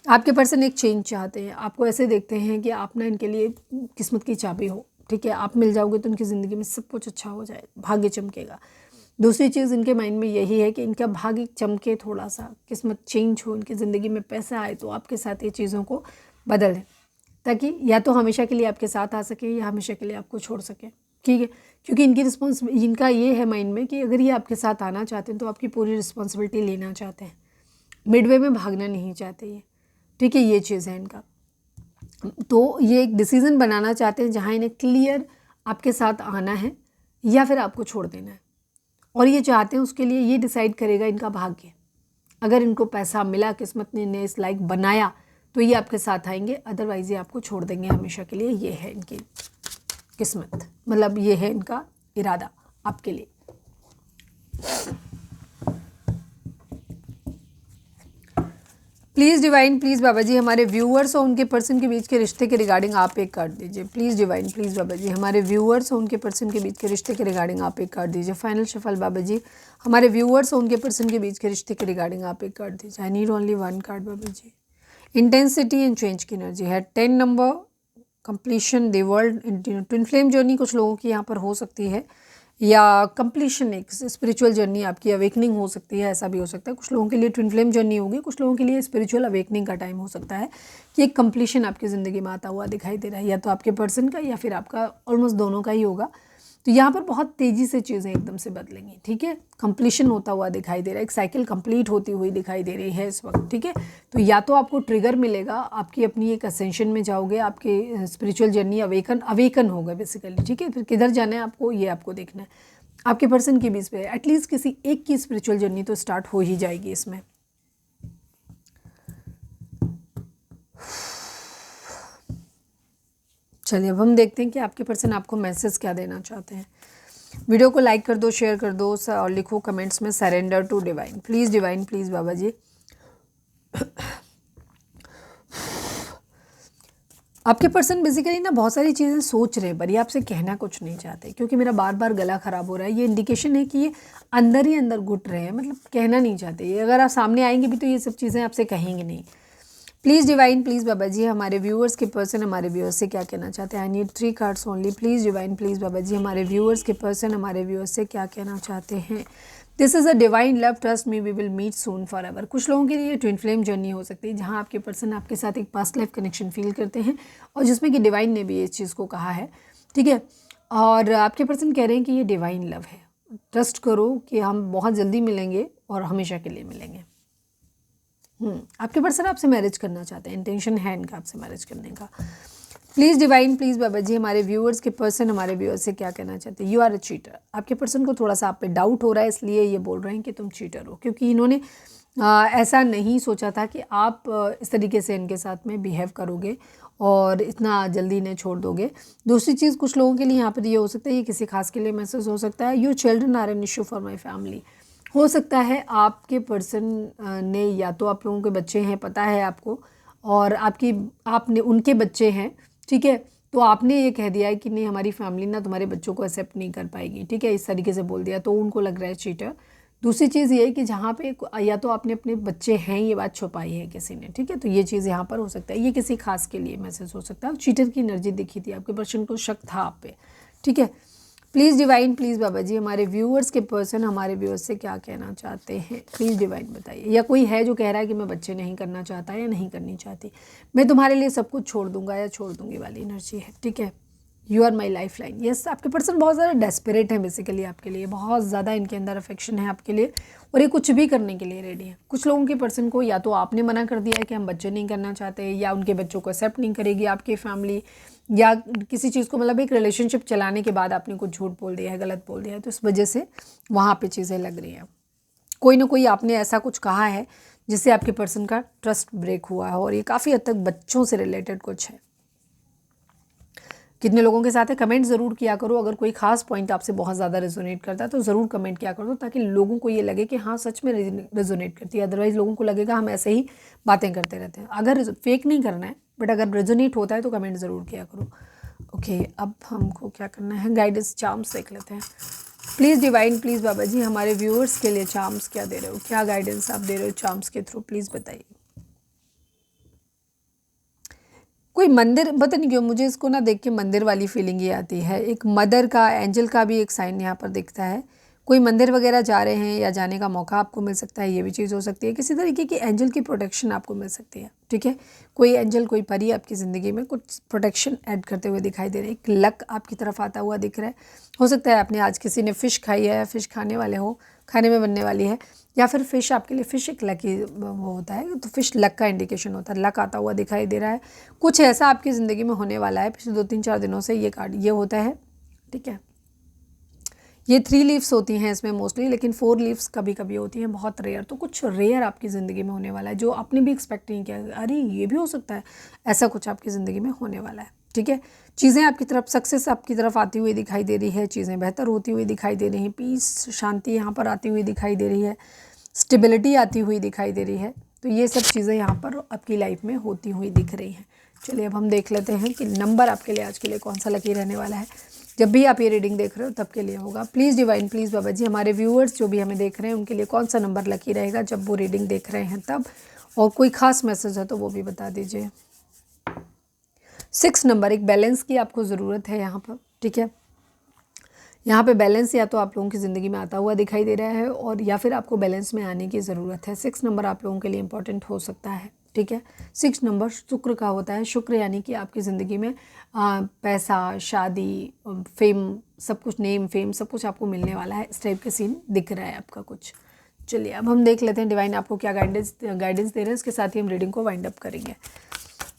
आपके पर्सन एक चेंज चाहते हैं, आपको ऐसे देखते हैं कि आप ना इनके लिए किस्मत की चाबी हो, ठीक है। आप मिल जाओगे तो उनकी ज़िंदगी में सब कुछ अच्छा हो जाए, भाग्य चमकेगा। दूसरी चीज़ इनके माइंड में यही है कि इनका भाग्य चमके, थोड़ा सा किस्मत चेंज हो, इनकी ज़िंदगी में पैसा आए, तो आपके साथ ये चीज़ों को बदलें, ताकि या तो हमेशा के लिए आपके साथ आ सके या हमेशा के लिए आपको छोड़ सके, ठीक है। क्योंकि इनकी इनका ये है माइंड में कि अगर ये आपके साथ आना चाहते हैं तो आपकी पूरी रिस्पॉन्सिबिलिटी लेना चाहते हैं, मिडवे में भागना नहीं चाहते ये, ठीक है। ये चीज़ है इनका, तो ये एक डिसीज़न बनाना चाहते हैं जहाँ इन्हें क्लियर आपके साथ आना है या फिर आपको छोड़ देना है, और ये चाहते हैं उसके लिए ये डिसाइड करेगा इनका भाग्य। अगर इनको पैसा मिला, किस्मत ने इन्हें इस लायक बनाया, तो ये आपके साथ आएंगे, अदरवाइज़ ये आपको छोड़ देंगे हमेशा के लिए। ये है इनकी किस्मत, मतलब ये है इनका इरादा आपके लिए। प्लीज़ डिवाइन, प्लीज़ बाबा जी, हमारे व्यूअर्स और उनके पर्सन के बीच के रिश्ते के रिगार्डिंग आप एक कार्ड दीजिए। प्लीज़ डिवाइन, प्लीज़ बाबा जी, हमारे व्यूअर्स और उनके पर्सन के बीच के रिश्ते के रिगार्डिंग आप एक कार्ड दीजिए। फाइनल शफल बाबा जी, हमारे व्यूअर्स और उनके पर्सन के बीच के रिश्ते के रिगार्डिंग आप एक कार्ड दीजिए। I need only one card बाबा जी। इंटेंसिटी एंड चेंज की एनर्जी है, 10 number, completion the world in twin flame journey कुछ लोगों की यहाँ पर हो सकती है, या कंप्लीशन एक स्पिरिचुअल जर्नी आपकी अवेकनिंग हो सकती है, ऐसा भी हो सकता है। कुछ लोगों के लिए ट्विन फ्लेम जर्नी होगी, कुछ लोगों के लिए स्पिरिचुअल अवेकनिंग का टाइम हो सकता है कि एक कंप्लीशन आपकी ज़िंदगी में आता हुआ दिखाई दे रहा है, या तो आपके पर्सन का या फिर आपका, ऑलमोस्ट दोनों का ही होगा। तो यहाँ पर बहुत तेज़ी से चीज़ें एकदम से बदलेंगी, ठीक है। कंप्लीशन होता हुआ दिखाई दे रहा है, एक साइकिल कंप्लीट होती हुई दिखाई दे रही है इस वक्त, ठीक है। तो या तो आपको ट्रिगर मिलेगा, आपकी अपनी एक असेंशन में जाओगे, आपके स्पिरिचुअल जर्नी अवेकन होगा बेसिकली, ठीक है। फिर किधर जाना है आपको, ये आपको देखना है। आपके पर्सन की भी इस पे एटलीस्ट किसी एक की स्पिरिचुअल जर्नी तो स्टार्ट हो ही जाएगी इसमें। चलिए अब हम देखते हैं कि आपके पर्सन आपको मैसेज क्या देना चाहते हैं। वीडियो को लाइक कर दो, शेयर कर दो और लिखो कमेंट्स में surrender to divine. Please divine, please बाबा जी। आपके पर्सन बेसिकली ना बहुत सारी चीज़ें सोच रहे हैं, पर ये आपसे कहना कुछ नहीं चाहते, क्योंकि मेरा बार बार गला ख़राब हो रहा है। ये इंडिकेशन है कि ये अंदर ही अंदर घुट रहे हैं, मतलब कहना नहीं चाहते। ये अगर आप सामने आएंगे भी तो ये सब चीज़ें आपसे कहेंगे नहीं। प्लीज़ डिवाइन, प्लीज़ बाबा जी, हमारे व्यूअर्स के पर्सन हमारे व्यूअर्स से क्या कहना चाहते हैं। I need 3 cards only. Please divine, please बाबा जी, हमारे व्यूअर्स के पर्सन हमारे व्यूअर्स से क्या कहना चाहते हैं। This is a divine love, trust me, we will meet soon forever. कुछ लोगों के लिए ट्विन फ्लेम जर्नी हो सकती है, जहाँ आपके पर्सन आपके साथ एक पास्ट लाइफ कनेक्शन फील करते हैं, और जिसमें कि डिवाइन ने भी इस चीज़ को कहा है, ठीक है। और आपके पर्सन कह रहे हैं कि ये डिवाइन लव है, ट्रस्ट करो कि हम बहुत जल्दी मिलेंगे और हमेशा के लिए मिलेंगे। आपके पर्सन आपसे मैरिज करना चाहते हैं, इंटेंशन है इनका आपसे मैरिज करने का। प्लीज़ डिवाइन, प्लीज़ बाबा जी, हमारे व्यूअर्स के पर्सन हमारे व्यूअर्स से क्या कहना चाहते हैं। You are a cheater. आपके पर्सन को थोड़ा सा आप पे डाउट हो रहा है, इसलिए ये बोल रहे हैं कि तुम चीटर हो, क्योंकि इन्होंने ऐसा नहीं सोचा था कि आप इस तरीके से इनके साथ में बिहेव करोगे और इतना जल्दी इन्हें छोड़ दोगे। दूसरी चीज़, कुछ लोगों के लिए यहाँ पर ये हो सकता है, ये किसी खास के लिए मैसेज हो सकता है। Your children are an issue for my family. हो सकता है आपके पर्सन ने, या तो आप लोगों के बच्चे हैं, पता है आपको, और आपने उनके बच्चे हैं, ठीक है। तो आपने ये कह दिया है कि नहीं, हमारी फैमिली ना तुम्हारे बच्चों को एक्सेप्ट नहीं कर पाएगी, ठीक है, इस तरीके से बोल दिया, तो उनको लग रहा है चीटर। दूसरी चीज़ ये है कि जहाँ पे या तो आपने अपने बच्चे हैं, ये बात छुपाई है किसी ने, ठीक है। तो ये चीज़ यहाँ पर हो सकता है, ये किसी खास के लिए मैसेज हो सकता है। चीटर की एनर्जी दिखी थी, आपके पर्सन को शक था आप पे, ठीक है। प्लीज़ डिवाइन, प्लीज़ बाबा जी, हमारे व्यूअर्स के पर्सन हमारे व्यूअर्स से क्या कहना चाहते हैं। प्लीज़ डिवाइन बताइए। या कोई है जो कह रहा है कि मैं बच्चे नहीं करना चाहता या नहीं करनी चाहती, मैं तुम्हारे लिए सब कुछ छोड़ दूंगा या छोड़ दूंगी वाली एनर्जी है, ठीक है। You are my lifeline. Yes, आपके पर्सन बहुत ज़्यादा डेस्परेट है बेसिकली आपके लिए, बहुत ज़्यादा इनके अंदर अफेक्शन है आपके लिए, और ये कुछ भी करने के लिए रेडी है। कुछ लोगों के पर्सन को या तो आपने मना कर दिया है कि हम बच्चे नहीं करना चाहते, या उनके बच्चों को एक्सेप्ट नहीं करेगी आपकी फैमिली, या किसी चीज़ को, मतलब एक रिलेशनशिप चलाने के बाद आपने कुछ झूठ बोल दिया है, गलत बोल दिया है, तो इस वजह से वहाँ पे चीज़ें लग रही हैं। कोई ना कोई आपने ऐसा कुछ कहा है जिससे आपके पर्सन का ट्रस्ट ब्रेक हुआ है, और ये काफ़ी हद तक बच्चों से रिलेटेड कुछ है। कितने लोगों के साथ है, कमेंट ज़रूर किया करो। अगर कोई खास पॉइंट आपसे बहुत ज़्यादा रेजोनेट करता है तो ज़रूर कमेंट किया करो, ताकि लोगों को ये लगे कि हाँ सच में रेजोनेट करती है। अदरवाइज़ लोगों को लगेगा हम ऐसे ही बातें करते रहते हैं। अगर फेक नहीं करना है, बट अगर रेजोनेट होता है तो कमेंट ज़रूर किया करो। ओके, अब हमको क्या करना है, गाइडेंस चार्म्स देख लेते हैं। प्लीज़ डिवाइन, प्लीज़ बाबा जी, हमारे व्यूअर्स के लिए चार्म्स क्या दे रहे हो, क्या गाइडेंस आप दे रहे हो चार्म्स के थ्रू, प्लीज़ बताइए। कोई मंदिर, पता नहीं क्यों मुझे इसको ना देख के मंदिर वाली फीलिंग ही आती है। एक मदर का, एंजल का भी एक साइन यहाँ पर दिखता है। कोई मंदिर वगैरह जा रहे हैं या जाने का मौका आपको मिल सकता है, ये भी चीज़ हो सकती है। किसी तरीके की एंजल की प्रोटेक्शन आपको मिल सकती है, ठीक है। कोई एंजल, कोई परी आपकी ज़िंदगी में कुछ प्रोटेक्शन ऐड करते हुए दिखाई दे रहे हैं। एक लक आपकी तरफ आता हुआ दिख रहा है। हो सकता है आपने आज किसी ने फ़िश खाई है, फ़िश खाने वाले हो, खाने में बनने वाली है, या फिर फ़िश आपके लिए, फ़िश एक लकी वो होता है, तो फ़िश लक का इंडिकेशन होता है। लक आता हुआ दिखाई दे रहा है। कुछ ऐसा आपकी ज़िंदगी में होने वाला है पिछले 2-3-4 दिनों से, ये कार्ड ये होता है, ठीक है। ये 3 लीव्स होती हैं इसमें मोस्टली, लेकिन 4 लीव्स कभी कभी होती हैं, बहुत रेयर। तो कुछ रेयर आपकी ज़िंदगी में होने वाला है जो आपने भी एक्सपेक्ट नहीं किया। अरे ये भी हो सकता है, ऐसा कुछ आपकी ज़िंदगी में होने वाला है, ठीक है। चीज़ें आपकी तरफ, सक्सेस आपकी तरफ आती हुई दिखाई दे रही है, चीज़ें बेहतर होती हुई दिखाई दे रही हैं, पीस, शांति यहाँ पर आती हुई दिखाई दे रही है, स्टेबिलिटी आती हुई दिखाई दे रही है। तो ये सब चीज़ें यहाँ पर आपकी लाइफ में होती हुई दिख रही हैं। चलिए अब हम देख लेते हैं कि नंबर आपके लिए आज के लिए कौन सा लकी रहने वाला है। जब भी आप ये रीडिंग देख रहे हो तब के लिए होगा। प्लीज़ डिवाइन, प्लीज़ बाबा जी, हमारे व्यूअर्स जो भी हमें देख रहे हैं उनके लिए कौन सा नंबर लकी रहेगा जब वो रीडिंग देख रहे हैं तब, और कोई ख़ास मैसेज है तो वो भी बता दीजिए। 6 नंबर, एक बैलेंस की आपको ज़रूरत है यहाँ पर, ठीक है। यहाँ पे बैलेंस या तो आप लोगों की ज़िंदगी में आता हुआ दिखाई दे रहा है और या फिर आपको बैलेंस में आने की ज़रूरत है। 6 नंबर आप लोगों के लिए इंपॉर्टेंट हो सकता है, ठीक है। 6 नंबर शुक्र का होता है। शुक्र यानी कि आपकी ज़िंदगी में पैसा, शादी, फेम, सब कुछ, नेम फेम सब कुछ आपको मिलने वाला है। इस टाइप के सीन दिख रहा है आपका कुछ। चलिए अब हम देख लेते हैं डिवाइन आपको क्या गाइडेंस दे रहे हैं। इसके साथ ही हम रीडिंग को वाइंड अप करेंगे।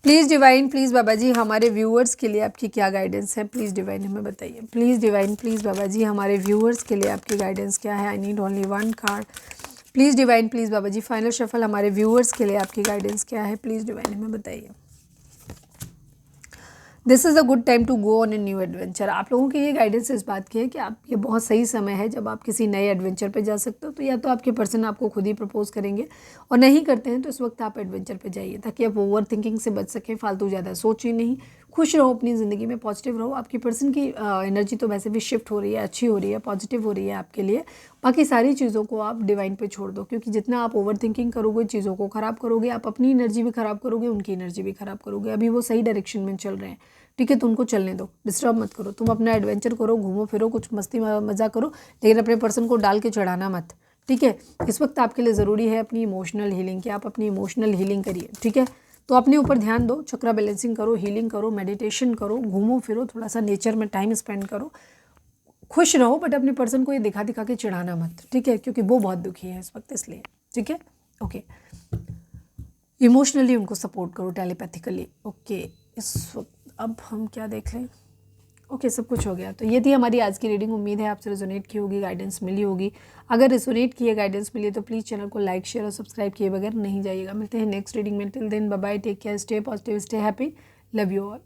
प्लीज़ डिवाइन, प्लीज़ बाबा जी हमारे व्यूअर्स के लिए आपकी क्या गाइडेंस है, प्लीज़ डिवाइन हमें बताइए। प्लीज़ डिवाइन, प्लीज़ बाबा जी हमारे व्यूअर्स के लिए आपकी गाइडेंस क्या है। I need only 1 card. Please divine, please Baba ji final shuffle हमारे व्यूअर्स के लिए आपकी गाइडेंस क्या है, प्लीज़ डिवाइन हमें बताइए। This is a good time to go on a new adventure. आप लोगों की ये गाइडेंस इस बात की है कि आप ये बहुत सही समय है जब आप किसी नए एडवेंचर पे जा सकते हो। तो या तो आपके पर्सन आपको खुद ही प्रपोज करेंगे और नहीं करते हैं तो इस वक्त आप एडवेंचर पे जाइए ताकि आप ओवर थिंकिंग से बच सकें। फालतू ज़्यादा सोचिए नहीं, खुश रहो अपनी ज़िंदगी में, पॉजिटिव रहो। आपकी पर्सन की एनर्जी तो वैसे भी शिफ्ट हो रही है, अच्छी हो रही है, पॉजिटिव हो रही है आपके लिए। बाकी सारी चीज़ों को आप डिवाइन पे छोड़ दो, क्योंकि जितना आप ओवर थिंकिंग करोगे चीज़ों को ख़राब करोगे, आप अपनी एनर्जी भी ख़राब करोगे, उनकी एनर्जी भी ख़राब करोगे। अभी वो सही डायरेक्शन में चल रहे हैं, ठीक है, तो उनको चलने दो, डिस्टर्ब मत करो। तुम अपना एडवेंचर करो, घूमो फिरो, कुछ मस्ती मज़ा करो, लेकिन अपने पर्सन को डाल के चढ़ाना मत, ठीक है। इस वक्त आपके लिए ज़रूरी है अपनी इमोशनल हीलिंग, कि आप अपनी इमोशनल हीलिंग करिए, ठीक है। तो अपने ऊपर ध्यान दो, चक्रा बैलेंसिंग करो, हीलिंग करो, मेडिटेशन करो, घूमो फिरो, थोड़ा सा नेचर में टाइम स्पेंड करो, खुश रहो, बट अपने पर्सन को ये दिखा दिखा के चिढ़ाना मत, ठीक है, क्योंकि वो बहुत दुखी है इस वक्त, इसलिए, ठीक है। ओके, इमोशनली उनको सपोर्ट करो, टेलीपैथिकली, ओके। इस वक्त अब हम क्या देख लें। ओके, सब कुछ हो गया। तो ये थी हमारी आज की रीडिंग। उम्मीद है आपसे रेजोनेट की होगी, गाइडेंस मिली होगी। अगर रेजोनेट की है, गाइडेंस मिली है तो प्लीज़ चैनल को लाइक, शेयर और सब्सक्राइब किए बगैर नहीं जाइएगा। मिलते हैं नेक्स्ट रीडिंग में। Till then bye bye, take care, stay positive, stay happy, love you all.